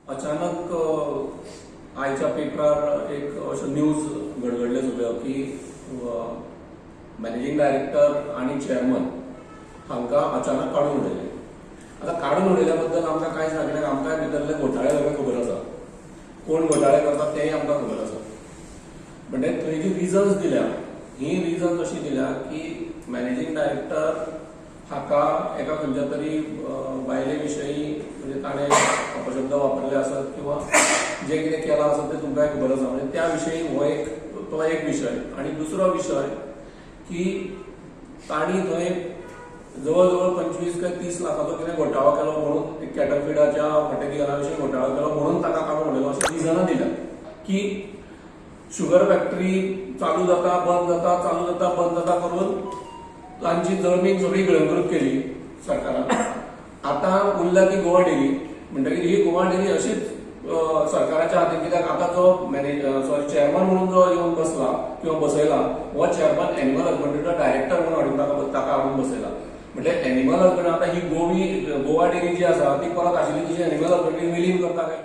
अचानक आयच्या पेपरार एक अशें न्यूज घडघडले सगळ्यो की मॅनेजिंग डायरेक्टर आणि चेअरमन हांकां अचानक काडून उडयले. आता काडून उडयल्या बद्दल आमकां कांयच ना, कित्याक आमकां भितरले घोटाळे सगळे खबर आसा, कोण घोटाळे करता तेय आमकां खबर आसा. म्हणजे थंय जी रिजन्स दिल्या ही रिजन्स अशी दिल्या की मॅनेजिंग डायरेक्टर हाका एका खंयच्या तरी बायले विशयी म्हणजे ताणें अपशब्द वापरले आसत किंवा जे कितें केलां आसत ते तुमकांय खबर आसा. म्हणजे त्या विशयी तो एक विशय. आणि दुसरो विशय की तांणी थंय जवळ जवळ 25 काय 30 लाखाचो कितें घोटाळो केलो म्हणून कॅटरफिडाच्या मटेरियला विशीं घोटाळो केलो म्हणून ताका काडून उडयलो अशी रिजनां दिल्या की शुगर फॅक्टरी चालू जाता बंद जाता चालू जाता बंद जाता करून तांची जमीन सगळी गिळंकृत केली सरकारान. आता उरला ती गोवा डेरी. म्हणटकीर ही गोवा डेरी अशीच सरकाराच्या हातीन, कित्याक आता जो चेअरमन म्हणून जो येवन बसला किंवा बसयला हो चेअरमन एनिमल हजबंड्रीचो डायरेक्टर म्हणून हाडून ताका हाडून बसयला. म्हणजे एनिमल हजबंड्री आता ही गोवा डेरी जी आसा ती परत आशिल्ली तशी एनिमल हजबंड्री विलीन करता काय